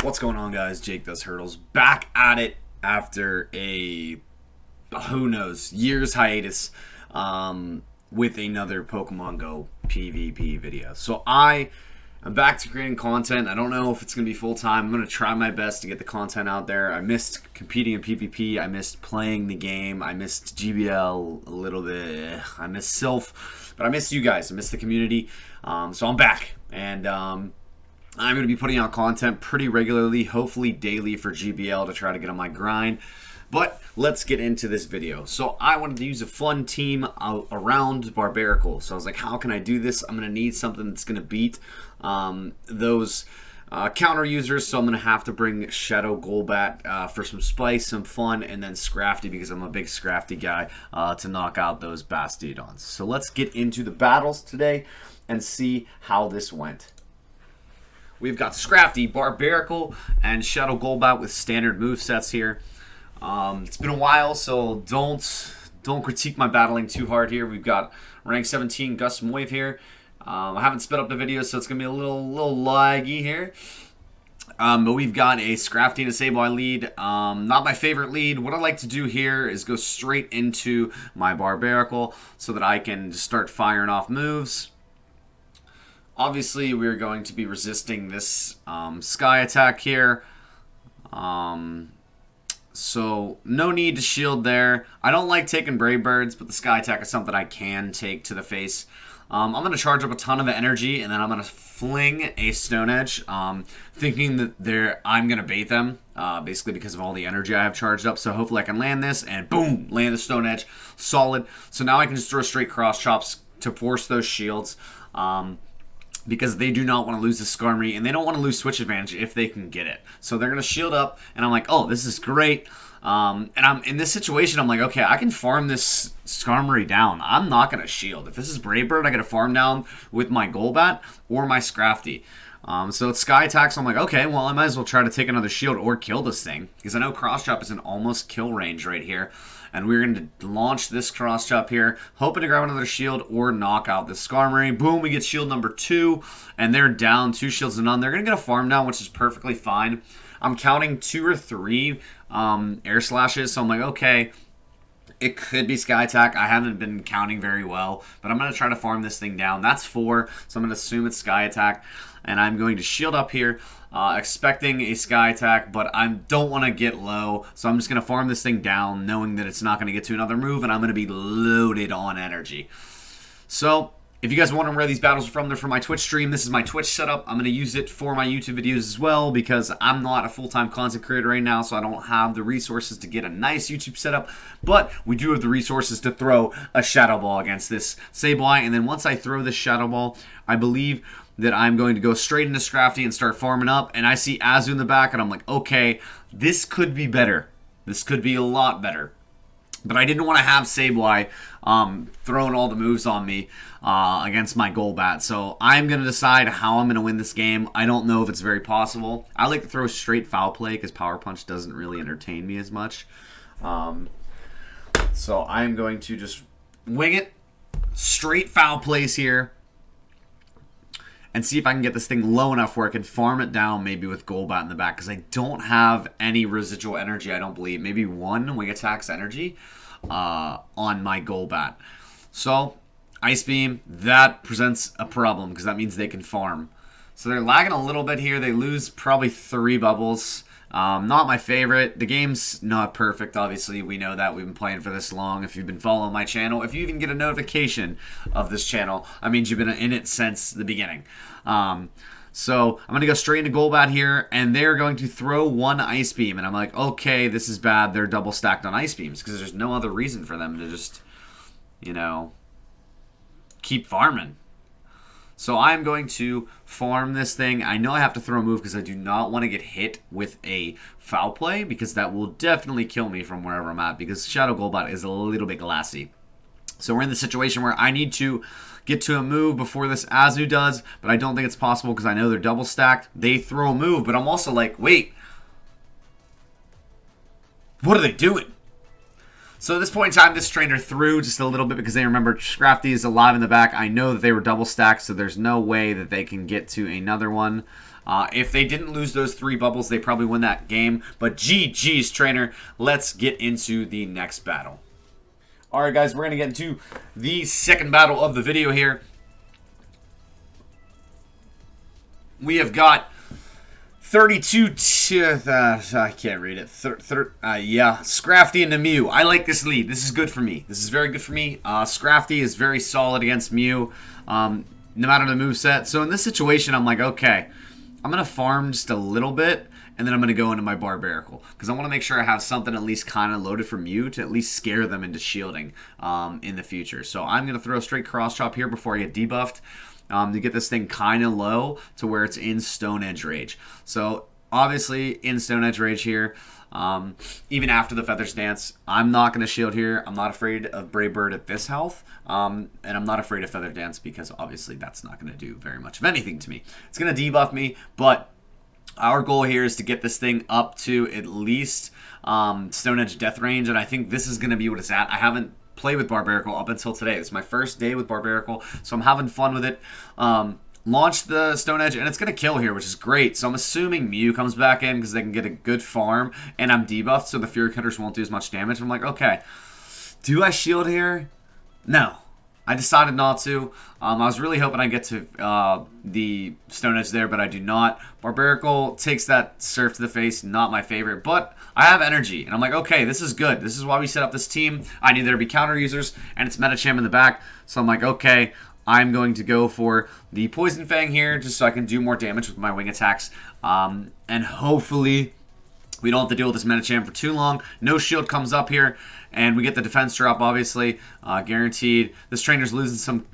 What's going on, guys? Jake Does Hurdles back at it after a who knows years hiatus with another Pokemon Go PvP video. So I'm back to creating content. I don't know if it's gonna be full time. I'm gonna try my best to get the content out there. I missed competing in PvP. I missed playing the game. I missed GBL a little bit. I missed Sylph, but I missed you guys. I missed the community. So I'm back and. I'm going to be putting out content pretty regularly, hopefully daily for GBL to try to get on my grind. But let's get into this video. So I wanted to use a fun team around Barbaracle. So I was like, how can I do this? I'm going to need something that's going to beat those counter users. So I'm going to have to bring Shadow Golbat for some spice, some fun, and then Scrafty because I'm a big Scrafty guy to knock out those Bastiodons. So let's get into the battles today and see how this went. We've got Scrafty, Barbaracle, and Shadow Golbat with standard movesets here. It's been a while, so don't critique my battling too hard here. We've got rank 17 Gus Moive here. I haven't sped up the video, so it's gonna be a little laggy here. But we've got a Scrafty and a Sableye lead. Not my favorite lead. What I like to do here is go straight into my Barbaracle so that I can just start firing off moves. Obviously, we're going to be resisting this Sky attack here. So, no need to shield there. I don't like taking Brave Birds, but the Sky attack is something I can take to the face. I'm going to charge up a ton of energy, and then I'm going to fling a Stone Edge, thinking that I'm going to bait them, basically because of all the energy I have charged up. So hopefully I can land this, and boom, land the Stone Edge. Solid. So now I can just throw straight cross chops to force those shields. Because they do not want to lose the Skarmory, and they don't want to lose switch advantage if they can get it. So they're going to shield up, and I'm like, oh, this is great. And I'm in this situation, I'm like, okay, I can farm this Skarmory down. I'm not going to shield. If this is Brave Bird, I got to farm down with my Golbat or my Scrafty. So it's Sky attacks. I'm like, okay, well, I might as well try to take another shield or kill this thing. Because I know Cross Chop is in almost kill range right here. And we're going to launch this Cross Chop here, hoping to grab another shield or knock out this Skarmory. Boom, we get shield number 2, and they're down 2 shields to none. They're going to get a farm down, which is perfectly fine. I'm counting 2 or 3 air slashes, so I'm like, okay, it could be Sky Attack. I haven't been counting very well, but I'm going to try to farm this thing down. That's 4, so I'm going to assume it's Sky Attack. And I'm going to shield up here, expecting a Sky Attack, but I don't want to get low. So I'm just going to farm this thing down, knowing that it's not going to get to another move, and I'm going to be loaded on energy. So if you guys are wondering where these battles are from, they're from my Twitch stream. This is my Twitch setup. I'm going to use it for my YouTube videos as well because I'm not a full-time content creator right now, so I don't have the resources to get a nice YouTube setup. But we do have the resources to throw a Shadow Ball against this Sableye. And then once I throw this Shadow Ball, I believe that I'm going to go straight into Scrafty and start farming up. And I see Azu in the back, and I'm like, okay, this could be better. This could be a lot better. But I didn't want to have Sableye throwing all the moves on me against my Golbat. So I'm going to decide how I'm going to win this game. I don't know if it's very possible. I like to throw straight Foul Play because Power Punch doesn't really entertain me as much. So I'm going to just wing it. Straight Foul Plays here. And see if I can get this thing low enough where I can farm it down maybe with Golbat in the back. Because I don't have any residual energy, I don't believe. Maybe 1 Wing Attack's energy on my Golbat. So, Ice Beam, that presents a problem. Because that means they can farm. So they're lagging a little bit here. They lose probably 3 bubbles. Not my favorite. The game's not perfect, obviously. We know that. We've been playing for this long. If you've been following my channel, if you even get a notification of this channel, that means you've been in it since the beginning. So I'm going to go straight into Golbat here, and they're going to throw 1 Ice Beam. And I'm like, okay, this is bad. They're double stacked on Ice Beams because there's no other reason for them to just, you know, keep farming. So I'm going to farm this thing. I know I have to throw a move because I do not want to get hit with a Foul Play because that will definitely kill me from wherever I'm at because Shadow Golbat is a little bit glassy. So we're in the situation where I need to get to a move before this Azu does, but I don't think it's possible because I know they're double stacked. They throw a move, but I'm also like, wait, what are they doing? So at this point in time, this trainer threw just a little bit because they remember Scrafty is alive in the back. I know that they were double stacked, so there's no way that they can get to another one. If they didn't lose those 3 bubbles, they probably win that game. But GG's, trainer. Let's get into the next battle. Alright, guys, we're going to get into the second battle of the video here. We have got 32 I can't read it. Scrafty into Mew. I like this lead. This is good for me. This is very good for me. Scrafty is very solid against Mew, no matter the moveset. So in this situation, I'm like, okay, I'm going to farm just a little bit, and then I'm going to go into my Barbaracle. Because I want to make sure I have something at least kind of loaded for Mew to at least scare them into shielding in the future. So I'm going to throw a straight cross chop here before I get debuffed. To get this thing kind of low to where it's in Stone Edge Rage. So, obviously, in Stone Edge Rage here, even after the Feather Stance, I'm not going to shield here. I'm not afraid of Brave Bird at this health, and I'm not afraid of Feather Dance because, obviously, that's not going to do very much of anything to me. It's going to debuff me, but our goal here is to get this thing up to at least Stone Edge Death Range, and I think this is going to be what it's at. I haven't play with Barbaracle up until today. It's my first day with Barbaracle, so I'm having fun with it. Launched the Stone Edge, and it's going to kill here, which is great. So I'm assuming Mew comes back in because they can get a good farm, and I'm debuffed, so the Fury Cutters won't do as much damage. I'm like, okay, do I shield here? No. I decided not to. I was really hoping I'd get to the Stone Edge there, but I do not. Barbaracle takes that Surf to the face, not my favorite, but I have energy, and I'm like, okay, this is good. This is why we set up this team. I need there to be counter users, and it's Metacham in the back, so I'm like, okay, I'm going to go for the Poison Fang here, just so I can do more damage with my wing attacks, and hopefully we don't have to deal with this Metacham for too long. No shield comes up here, and we get the defense drop, obviously, guaranteed. This trainer's losing some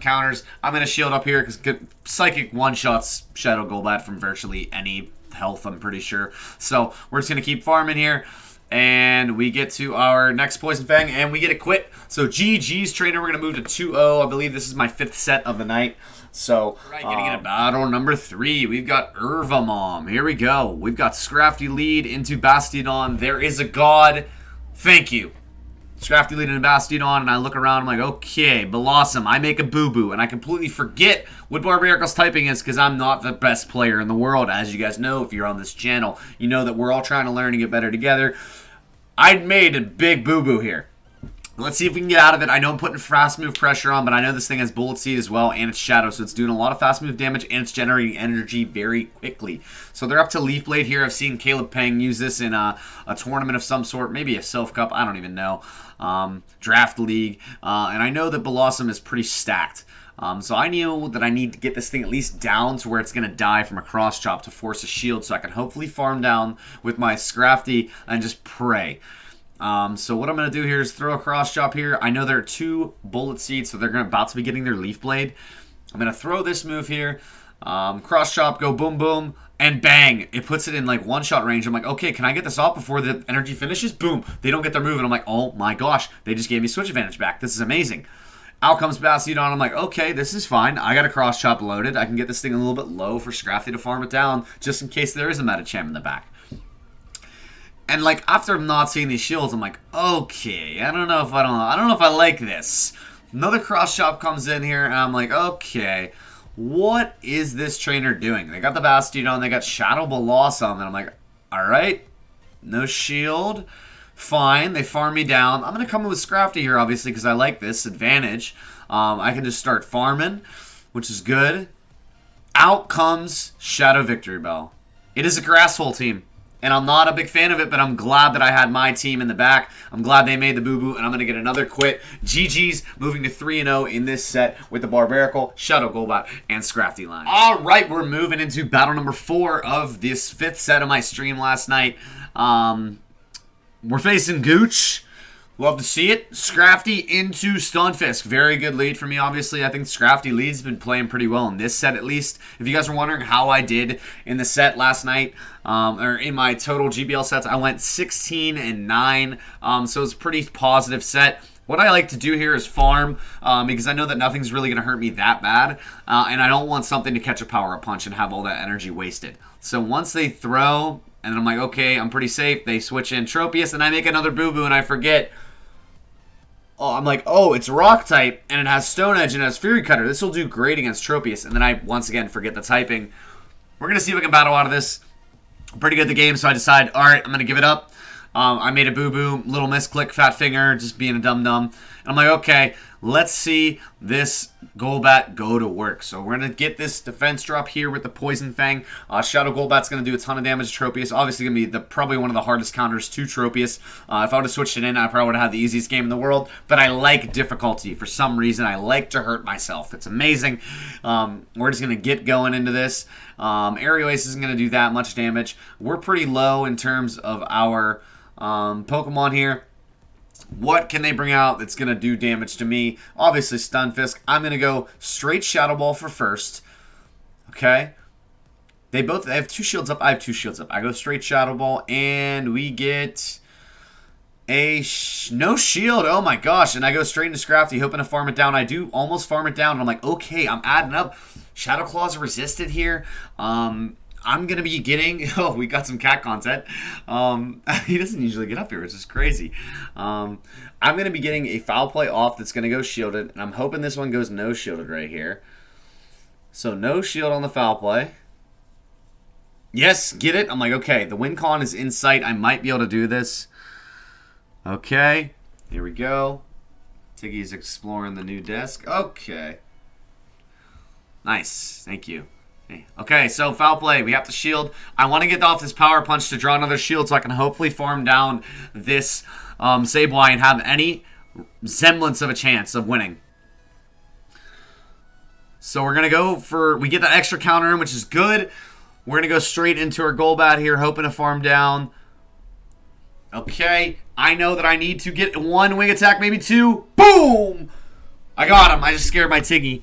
counters. I'm going to shield up here because Psychic one-shots Shadow Golbat from virtually any health, I'm pretty sure. So we're just going to keep farming here, and we get to our next Poison Fang, and we get a quit. So GG's, trainer. We're going to move to 2-0. I believe this is my 5th set of the night. So, getting into battle number 3, we've got Irvamom. Here we go. We've got Scrafty lead into Bastiodon. There is a god. Thank you. Scrafty lead into Bastiodon, and I look around, I'm like, okay, Blossom, I make a boo-boo, and I completely forget what Barbaracle's typing is because I'm not the best player in the world. As you guys know, if you're on this channel, you know that we're all trying to learn and get better together. I made a big boo-boo here. Let's see if we can get out of it. I know I'm putting fast move pressure on, but I know this thing has Bullet Seed as well, and it's Shadow, so it's doing a lot of fast move damage, and it's generating energy very quickly. So they're up to Leaf Blade here. I've seen Caleb Peng use this in a tournament of some sort, maybe a Self Cup, I don't even know, Draft League, and I know that Blossom is pretty stacked. So I knew that I need to get this thing at least down to where it's going to die from a cross chop to force a shield, so I can hopefully farm down with my Scrafty and just pray. So what I'm going to do here is throw a cross chop here. I know there are 2 Bullet Seeds, so they're about to be getting their Leaf Blade. I'm going to throw this move here. Cross chop, go boom boom, and bang. It puts it in like one-shot range. I'm like, okay, can I get this off before the energy finishes? Boom. They don't get their move, and I'm like, oh my gosh. They just gave me switch advantage back. This is amazing. Out comes Bastiodon. I'm like, okay, this is fine. I got a cross chop loaded. I can get this thing a little bit low for Scrafty to farm it down, just in case there is a Metacham in the back. And like after not seeing these shields, I'm like, okay, I don't know if I like this. Another cross chop comes in here, and I'm like, okay, what is this trainer doing? They got the Bastiodon, they got Shadow Blossom, and I'm like, all right, no shield, fine. They farm me down. I'm gonna come in with Scrafty here, obviously, because I like this advantage. I can just start farming, which is good. Out comes Shadow Victory Bell. It is a grass hole team. And I'm not a big fan of it, but I'm glad that I had my team in the back. I'm glad they made the boo-boo, and I'm going to get another quit. GG's, moving to 3-0 in this set with the Barbaracle, Shadow Golbat, and Scrafty line. All right, we're moving into battle number 4 of this 5th set of my stream last night. We're facing Gooch. Love to see it. Scrafty into Stunfisk. Very good lead for me, obviously. I think Scrafty lead's been playing pretit's well in this set, at least. If you guys were wondering how I did in the set last night, or in my total GBL sets, I went 16-9. So it's a pretty positive set. What I like to do here is farm, because I know that nothing's really going to hurt me that bad, and I don't want something to catch a power-up punch and have all that energy wasted. So once they throw, and I'm like, okay, I'm pretty safe, they switch in Tropius, and I make another boo-boo, and I forget. Oh, I'm like, oh, it's Rock type, and it has Stone Edge, and it has Fury Cutter. This will do great against Tropius, and then I, once again, forget the typing. We're going to see if we can battle out of this. I'm pretty good at the game, so I decide, all right, I'm going to give it up. I made a boo-boo, little misclick, fat finger, just being a dum-dum. And I'm like, okay, let's see this Golbat go to work. So we're going to get this defense drop here with the Poison Fang. Shadow Golbat's going to do a ton of damage to Tropius. Obviously going to be probably one of the hardest counters to Tropius. If I would have switched it in, I probably would have had the easiest game in the world. But I like difficulty. For some reason, I like to hurt myself. It's amazing. We're just going to get going into this. Aerial Ace isn't going to do that much damage. We're pretty low in terms of our Pokemon here. What can they bring out that's going to do damage to me? Obviously, Stunfisk. I'm going to go straight Shadow Ball for first. Okay. They have 2 shields up. I have 2 shields up. I go straight Shadow Ball, and we get a no shield. Oh my gosh. And I go straight into Scrafty, hoping to farm it down. I do almost farm it down, and I'm like, okay, I'm adding up. Shadow Claws are resisted here. I'm going to be getting... Oh, we got some cat content. He doesn't usually get up here, which is crazy. I'm going to be getting a Foul Play off that's going to go shielded. And I'm hoping this one goes no shielded right here. So no shield on the Foul Play. Yes, get it? I'm like, okay, the win con is in sight. I might be able to do this. Okay, here we go. Tiggy's exploring the new desk. Okay. Nice, thank you. Okay, so Foul Play. We have to shield. I want to get off this Power Punch to draw another shield so I can hopefully farm down this Sableye and have any semblance of a chance of winning. So we're going to go for... We get that extra counter in, which is good. We're going to go straight into our Golbat here, hoping to farm down. Okay, I know that I need to get 1 wing attack, maybe 2. Boom! I got him. I just scared my Tiggy.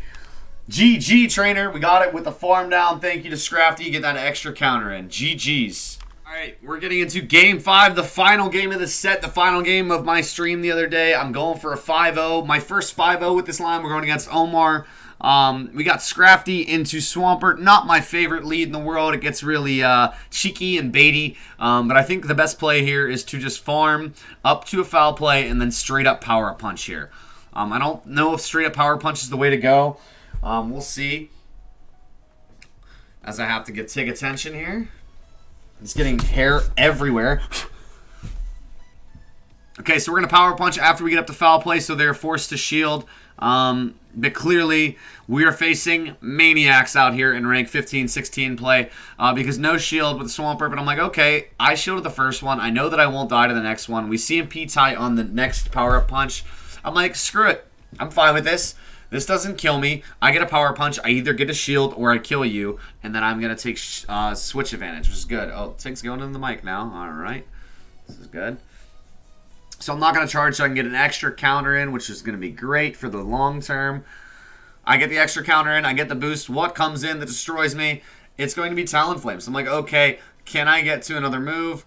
GG, trainer. We got it with the farm down. Thank you to Scrafty. Get that extra counter in. GG's. All right, we're getting into Game 5, the final game of the set, the final game of my stream the other day. I'm going for a 5-0. My first 5-0 with this line. We're going against Omar. We got Scrafty into Swampert. Not my favorite lead in the world. It gets really cheeky and baity. But I think the best play here is to just farm up to a Foul Play and then straight up Power Punch here. I don't know if straight up Power Punch is the way to go. We'll see. As I have to get Tig attention here. He's getting hair everywhere. Okay, so we're going to Power Punch after we get up to Foul Play, so they're forced to shield. But clearly, we are facing maniacs out here in rank 15, 16 play. Because no shield with Swampert, but I'm like, okay, I shielded the first one. I know that I won't die to the next one. We see him P-tie on the next Power Up Punch. I'm like, screw it. I'm fine with this. This doesn't kill me. I get a Power Punch. I either get a shield or I kill you. And then I'm going to take switch advantage, which is good. Oh, Tig's going into the mic now. All right. This is good. So I'm not going to charge so I can get an extra counter in, which is going to be great for the long term. I get the extra counter in. I get the boost. What comes in that destroys me? It's going to be Talonflame. So I'm like, okay, can I get to another move?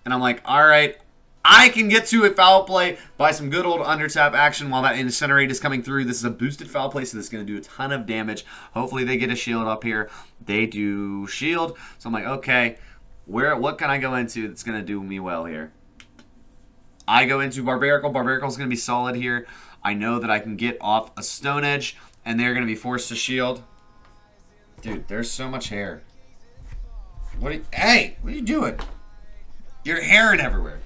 And I'm like, all right. I can get to a Foul Play by some good old undertap action while that Incinerate is coming through. This is a boosted Foul Play, so this is going to do a ton of damage. Hopefully they get a shield up here. They do shield. So I'm like, okay, what can I go into that's going to do me well here? I go into Barbaracle. Barbaracle is going to be solid here. I know that I can get off a Stone Edge, and they're going to be forced to shield. Dude, there's so much hair. Hey, what are you doing? You're hairing everywhere.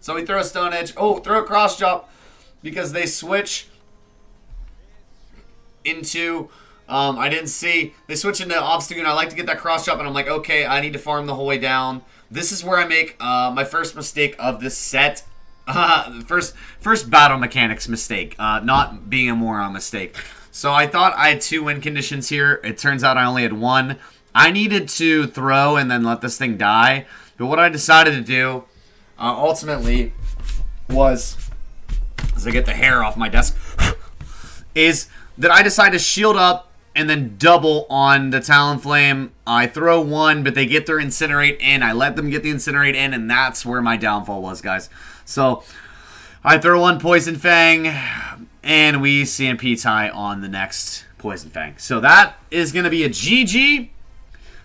So we throw a Stone Edge. Oh, throw a Cross Chop because they switch into... I didn't see. They switch into Obstagoon. I like to get that Cross Chop, and I'm like, okay, I need to farm the whole way down. This is where I make my first mistake of this set. First battle mechanics mistake. Not being a moron mistake. So I thought I had 2 win conditions here. It turns out I only had 1. I needed to throw and then let this thing die. But what I decided to do... ultimately was, as I get the hair off my desk, is that I decide to shield up and then double on the Talonflame. I throw 1, but they get their Incinerate in. I let them get the Incinerate in, and that's where my downfall was, guys. So I throw 1 Poison Fang, and we CMP tie on the next Poison Fang. So that is going to be a GG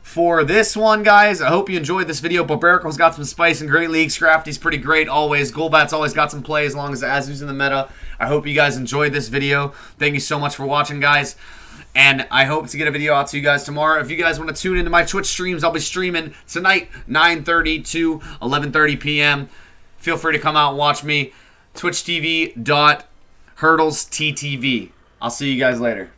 for this one, guys. I hope you enjoyed this video. Barbaracle's got some spice in Great League. Scrafty's pretty great always. Golbat's always got some play as long as Azu's in the meta. I hope you guys enjoyed this video. Thank you so much for watching, guys. And I hope to get a video out to you guys tomorrow. If you guys want to tune into my Twitch streams, I'll be streaming tonight, 9:30 to 11:30 p.m. Feel free to come out and watch me. TwitchTV.HurdlesTTV. I'll see you guys later.